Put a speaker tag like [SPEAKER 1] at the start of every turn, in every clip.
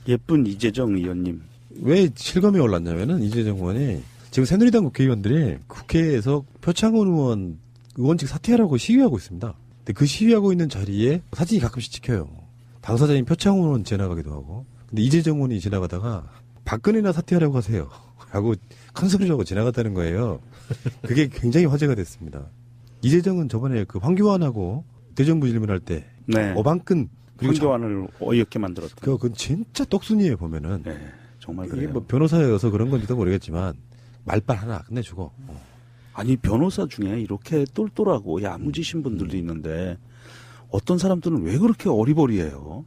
[SPEAKER 1] 예쁜 이재정 의원님.
[SPEAKER 2] 왜 실검에 올랐냐면은 이재정 의원이 지금 새누리당 국회의원들이 국회에서 표창원 의원 의원직 사퇴하라고 시위하고 있습니다. 근데 그 시위하고 있는 자리에 사진이 가끔씩 찍혀요. 당사자인 표창원 의원 지나가기도 하고. 근데 이재정 의원이 지나가다가 박근혜나 사퇴하라고 하세요. 하고 큰 소리를 하고 지나갔다는 거예요. 그게 굉장히 화제가 됐습니다. 이재정은 저번에 그 황교안하고 대정부 질문할 때
[SPEAKER 1] 네.
[SPEAKER 2] 어방끈 그리고
[SPEAKER 1] 황교안을 어이없게 만들었다.
[SPEAKER 2] 그건 진짜 똑순이에요 보면은.
[SPEAKER 1] 네, 정말
[SPEAKER 2] 이게
[SPEAKER 1] 그래요.
[SPEAKER 2] 뭐 변호사여서 그런 건지도 모르겠지만 말빨 하나 끝내주고.
[SPEAKER 1] 아니 변호사 중에 이렇게 똘똘하고 야무지신 분들도 있는데 어떤 사람들은 왜 그렇게 어리버리해요?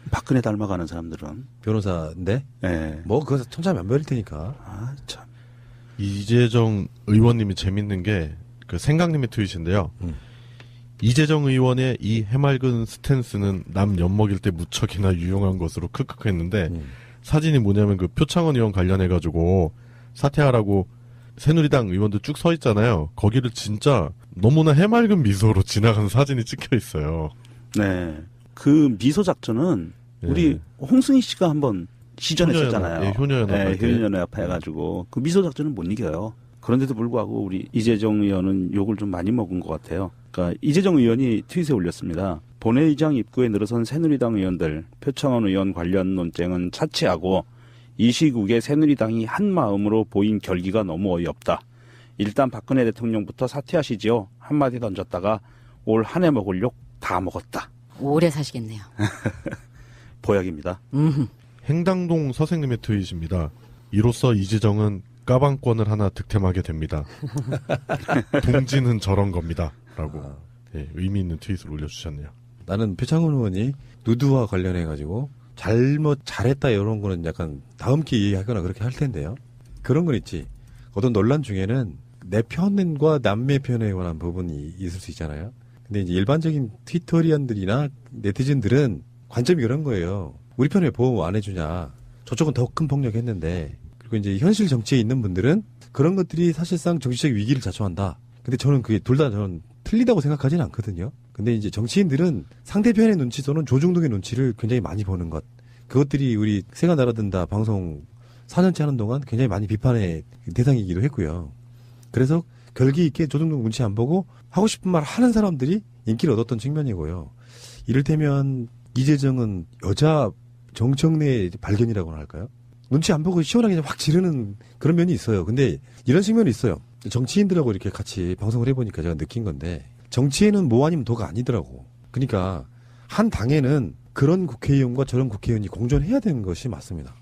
[SPEAKER 1] 박근혜 닮아가는 사람들은.
[SPEAKER 2] 변호사인데
[SPEAKER 1] 네.
[SPEAKER 2] 뭐 그거 천차만별일 테니까.
[SPEAKER 1] 아 참.
[SPEAKER 3] 이재정 의원님이 재밌는 게 그 생강님의 트윗인데요. 이재정 의원의 이 해맑은 스탠스는 남 엿먹일 때 무척이나 유용한 것으로 크크크 했는데 사진이 뭐냐면 그 표창원 의원 관련해가지고 사퇴하라고 새누리당 의원들 쭉 서 있잖아요. 거기를 진짜 너무나 해맑은 미소로 지나가는 사진이 찍혀 있어요.
[SPEAKER 1] 네. 그 미소 작전은 우리 홍승희 씨가 한번 시전했었잖아요.
[SPEAKER 3] 예, 효녀연합.
[SPEAKER 1] 네, 효녀연합 해가지고 그 미소 작전은 못 이겨요. 그런데도 불구하고 우리 이재정 의원은 욕을 좀 많이 먹은 것 같아요. 그러니까 이재정 의원이 트윗에 올렸습니다. 본회의장 입구에 늘어선 새누리당 의원들, 표창원 의원 관련 논쟁은 차치하고 이 시국에 새누리당이 한 마음으로 보인 결기가 너무 어이없다. 일단 박근혜 대통령부터 사퇴하시지요. 한마디 던졌다가 올 한 해 먹을 욕 다 먹었다.
[SPEAKER 4] 오래 사시겠네요.
[SPEAKER 1] 보약입니다.
[SPEAKER 3] 행당동 서생님의 트윗입니다. 이로써 이재정은 까방권을 하나 득템하게 됩니다. 동지는 저런 겁니다. 라고 예, 의미 있는 트윗을 올려주셨네요.
[SPEAKER 2] 나는 표창원 의원이 누드와 관련해가지고 잘했다 이런 거는 약간 다음 기회에 얘기하거나 그렇게 할 텐데요. 그런 건 있지. 어떤 논란 중에는 내 편과 남의 편에 관한 부분이 있을 수 있잖아요. 근데 이제 일반적인 트위터리안들이나 네티즌들은 관점이 그런 거예요. 우리 편에 보호 안 해주냐. 저쪽은 더 큰 폭력했는데. 그리고 이제 현실 정치에 있는 분들은 그런 것들이 사실상 정치적 위기를 자초한다. 근데 저는 그게 둘 다 저는 틀리다고 생각하지는 않거든요. 근데 이제 정치인들은 상대편의 눈치 또는 조중동의 눈치를 굉장히 많이 보는 것. 그것들이 우리 새가 날아든다 방송 4년째 하는 동안 굉장히 많이 비판의 대상이기도 했고요. 그래서 결기 있게 조중동 눈치 안 보고 하고 싶은 말 하는 사람들이 인기를 얻었던 측면이고요. 이를테면 이재정은 여자 정청래 발견이라고나 할까요? 눈치 안 보고 시원하게 확 지르는 그런 면이 있어요. 근데 이런 측면이 있어요. 정치인들하고 이렇게 같이 방송을 해보니까 제가 느낀 건데 정치에는 뭐 아니면 도가 아니더라고. 그러니까 한 당에는 그런 국회의원과 저런 국회의원이 공존해야 되는 것이 맞습니다.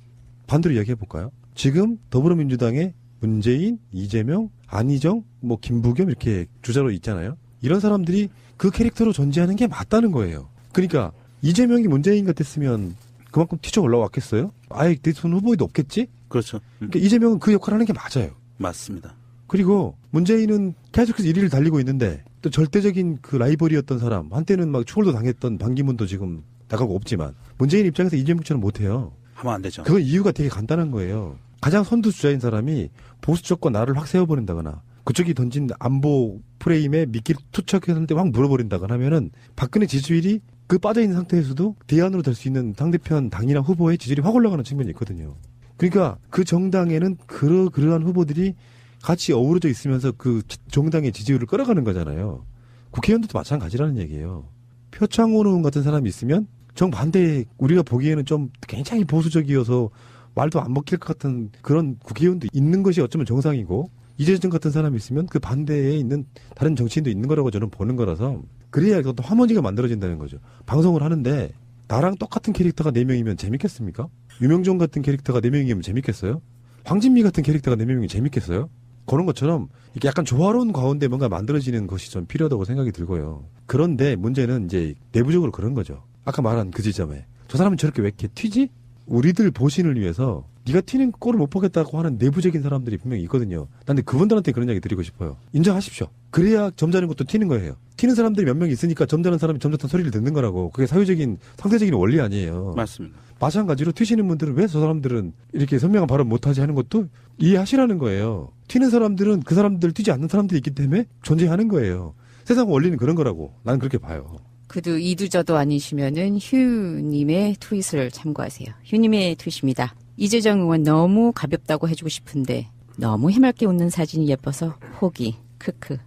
[SPEAKER 2] 반대로 이야기해볼까요? 지금 더불어민주당의 문재인, 이재명, 안희정, 뭐 김부겸 이렇게 주자로 있잖아요. 이런 사람들이 그 캐릭터로 존재하는 게 맞다는 거예요. 그러니까 이재명이 문재인 같았으면 그만큼 튀쳐 올라왔겠어요? 아예 대선 후보에도 없겠지?
[SPEAKER 1] 그렇죠.
[SPEAKER 2] 그러니까 이재명은 그 역할을 하는 게 맞아요.
[SPEAKER 1] 맞습니다.
[SPEAKER 2] 그리고 문재인은 계속해서 1위를 달리고 있는데 또 절대적인 그 라이벌이었던 사람 한때는 막 추월도 당했던 반기문도 지금 나가고 없지만 문재인 입장에서 이재명처럼 못해요.
[SPEAKER 1] 하면 안 되죠.
[SPEAKER 2] 그 이유가 되게 간단한 거예요. 가장 선두주자인 사람이 보수 쪽과 나를 확 세워버린다거나 그쪽이 던진 안보 프레임에 미끼를 투척했는데 확 물어버린다거나 하면은 박근혜 지지율이 그 빠져있는 상태에서도 대안으로 될 수 있는 상대편 당이나 후보의 지지율이 확 올라가는 측면이 있거든요. 그러니까 그 정당에는 그러한 후보들이 같이 어우러져 있으면서 그 정당의 지지율을 끌어가는 거잖아요. 국회의원들도 마찬가지라는 얘기예요. 표창원 의원 같은 사람이 있으면 정반대에 우리가 보기에는 좀 굉장히 보수적이어서 말도 안 먹힐 것 같은 그런 국회의원도 있는 것이 어쩌면 정상이고 이재정 같은 사람이 있으면 그 반대에 있는 다른 정치인도 있는 거라고 저는 보는 거라서 그래야 어떤 화머니가 만들어진다는 거죠. 방송을 하는데 나랑 똑같은 캐릭터가 4명이면 재밌겠습니까? 유명종 같은 캐릭터가 4명이면 재밌겠어요? 황진미 같은 캐릭터가 4명이면 재밌겠어요? 그런 것처럼 이렇게 약간 조화로운 가운데 뭔가 만들어지는 것이 좀 필요하다고 생각이 들고요. 그런데 문제는 이제 내부적으로 그런 거죠. 아까 말한 그 지점에 저 사람은 저렇게 왜 이렇게 튀지? 우리들 보신을 위해서 네가 튀는 꼴을 못 보겠다고 하는 내부적인 사람들이 분명히 있거든요. 근데 그분들한테 그런 이야기 드리고 싶어요. 인정하십시오. 그래야 점잖은 것도 튀는 거예요. 튀는 사람들이 몇 명 있으니까 점잖은 사람이 점잖다는 소리를 듣는 거라고. 그게 사회적인 상대적인 원리 아니에요.
[SPEAKER 1] 맞습니다.
[SPEAKER 2] 마찬가지로 튀시는 분들은 왜 저 사람들은 이렇게 선명한 발언 못하지 하는 것도 이해하시라는 거예요. 튀는 사람들은 그 사람들 튀지 않는 사람들이 있기 때문에 존재하는 거예요. 세상 원리는 그런 거라고 나는 그렇게 봐요.
[SPEAKER 4] 그도 이두저도 아니시면은 휴님의 트윗을 참고하세요. 휴님의 트윗입니다. 이재정 의원 너무 가볍다고 해주고 싶은데 너무 해맑게 웃는 사진이 예뻐서 포기 크크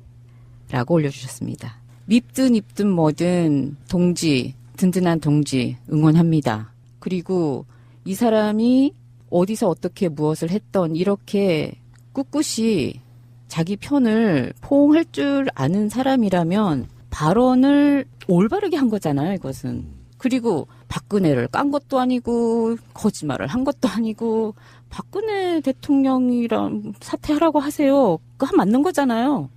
[SPEAKER 4] 라고 올려주셨습니다. 밉든 입든 뭐든 동지, 든든한 동지 응원합니다. 그리고 이 사람이 어디서 어떻게 무엇을 했던 이렇게 꿋꿋이 자기 편을 포옹할 줄 아는 사람이라면 발언을 올바르게 한 거잖아요, 이것은. 그리고 박근혜를 깐 것도 아니고 거짓말을 한 것도 아니고 박근혜 대통령이랑 사퇴하라고 하세요. 그거 맞는 거잖아요.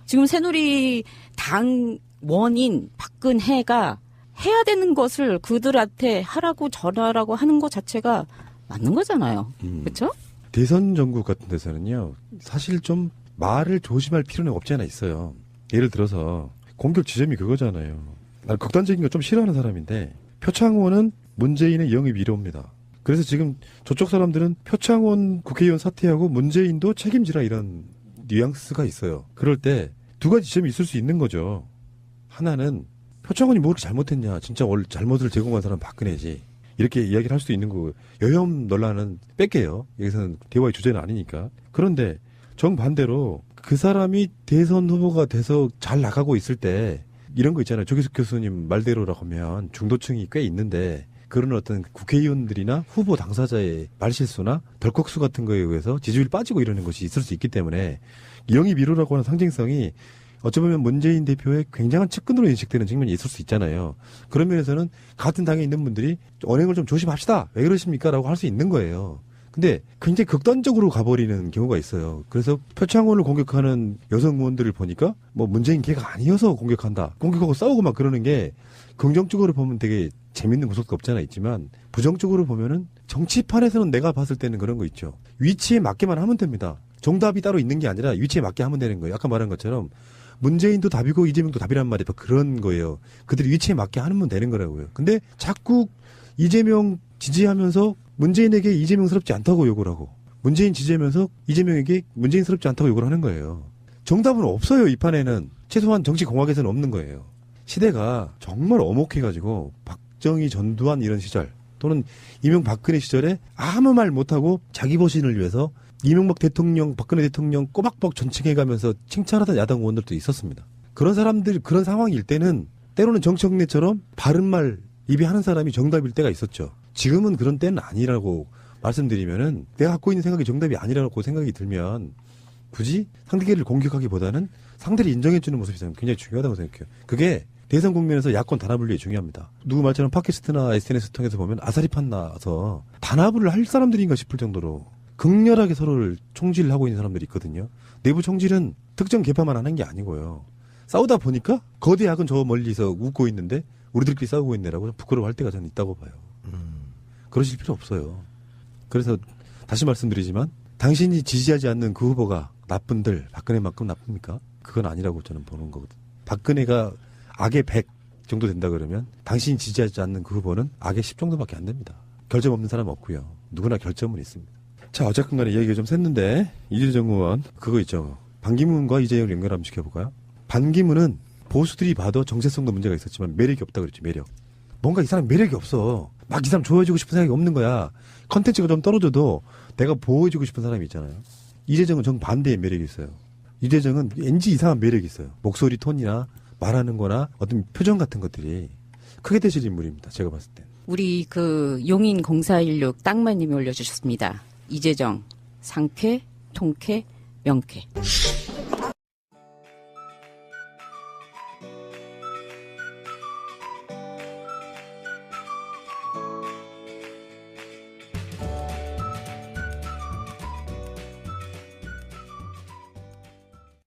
[SPEAKER 4] 지금 새누리당 원인 박근혜가 해야 되는 것을 그들한테 하라고 전하라고 하는 것 자체가 맞는 거잖아요. 그렇죠?
[SPEAKER 2] 대선 전국 같은 데서는요. 사실 좀 말을 조심할 필요는 없지 않아 있어요. 예를 들어서 공격 지점이 그거잖아요. 난 극단적인 거 좀 싫어하는 사람인데 표창원은 문재인의 영입 1호입니다. 그래서 지금 저쪽 사람들은 표창원 국회의원 사퇴하고 문재인도 책임지라 이런 뉘앙스가 있어요. 그럴 때 두 가지 지점이 있을 수 있는 거죠. 하나는 표창원이 뭘 잘못했냐. 진짜 원래 잘못을 제공한 사람은 박근혜지. 이렇게 이야기를 할 수도 있는 거고 여혐 논란은 뺄게요. 여기서는 대화의 주제는 아니니까. 그런데 정반대로 그 사람이 대선 후보가 돼서 잘 나가고 있을 때 이런 거 있잖아요. 조기숙 교수님 말대로라고 하면 중도층이 꽤 있는데 그런 어떤 국회의원들이나 후보 당사자의 말실수나 덜컥수 같은 거에 의해서 지지율이 빠지고 이러는 것이 있을 수 있기 때문에 영입 1호라고 하는 상징성이 어쩌면 문재인 대표의 굉장한 측근으로 인식되는 측면이 있을 수 있잖아요. 그런 면에서는 같은 당에 있는 분들이 언행을 좀 조심합시다. 왜 그러십니까? 라고 할 수 있는 거예요. 근데 굉장히 극단적으로 가버리는 경우가 있어요. 그래서 표창원을 공격하는 여성 의원들을 보니까 뭐 문재인 걔가 아니어서 공격한다. 공격하고 싸우고 막 그러는 게 긍정적으로 보면 되게 재밌는 구석도 없지 않아 있지만 부정적으로 보면은 정치판에서는 내가 봤을 때는 그런 거 있죠. 위치에 맞게만 하면 됩니다. 정답이 따로 있는 게 아니라 위치에 맞게 하면 되는 거예요. 아까 말한 것처럼 문재인도 답이고 이재명도 답이란 말이 그런 거예요. 그들이 위치에 맞게 하면 되는 거라고요. 근데 자꾸 이재명 지지하면서 문재인에게 이재명스럽지 않다고 욕을 하고 문재인 지지하면서 이재명에게 문재인스럽지 않다고 욕을 하는 거예요. 정답은 없어요. 이 판에는. 최소한 정치 공학에서는 없는 거예요. 시대가 정말 어목해가지고 박정희 전두환 이런 시절 또는 이명박근혜 시절에 아무 말 못하고 자기 보신을 위해서 이명박 대통령, 박근혜 대통령 꼬박꼬박 전칭해가면서 칭찬하던 야당 의원들도 있었습니다. 그런 사람들, 그런 상황일 때는 때로는 정청래처럼 바른 말 입에 하는 사람이 정답일 때가 있었죠. 지금은 그런 때는 아니라고 말씀드리면은 내가 갖고 있는 생각이 정답이 아니라고 생각이 들면 굳이 상대를 공격하기보다는 상대를 인정해주는 모습이 굉장히 중요하다고 생각해요. 그게 대선 국면에서 야권 단합을 위해 중요합니다. 누구 말처럼 팟캐스트나 SNS 통해서 보면 아사리 판나서 단합을 할 사람들인가 싶을 정도로 극렬하게 서로를 총질하고 있는 사람들이 있거든요. 내부 총질은 특정 계파만 하는 게 아니고요. 싸우다 보니까 거대 약은 저 멀리서 웃고 있는데 우리들끼리 싸우고 있네라고 부끄러워할 때가 저는 있다고 봐요. 그러실 필요 없어요. 그래서 다시 말씀드리지만 당신이 지지하지 않는 그 후보가 나쁜들 박근혜만큼 나쁩니까? 그건 아니라고 저는 보는 거거든요. 박근혜가 악의 100 정도 된다 그러면 당신이 지지하지 않는 그 후보는 악의 10 정도밖에 안 됩니다. 결점 없는 사람 없고요. 누구나 결점은 있습니다. 자, 어쨌건 간에 이야기가 좀 샜는데 이재정 의원 그거 있죠. 반기문과 이재용을 연결 한번 시켜볼까요? 반기문은 보수들이 봐도 정체성도 문제가 있었지만 매력이 없다 그랬죠. 매력. 뭔가 이 사람 매력이 없어. 막 이 사람 좋아해주고 싶은 생각이 없는 거야. 컨텐츠가 좀 떨어져도 내가 보호해주고 싶은 사람이 있잖아요. 이재정은 정반대의 매력이 있어요. 이재정은 왠지 이상한 매력이 있어요. 목소리 톤이나 말하는 거나 어떤 표정 같은 것들이 크게 되실 인물입니다. 제가 봤을 때.
[SPEAKER 4] 우리 그 용인 0416 땅마님이 올려주셨습니다. 이재정 상쾌, 통쾌, 명쾌.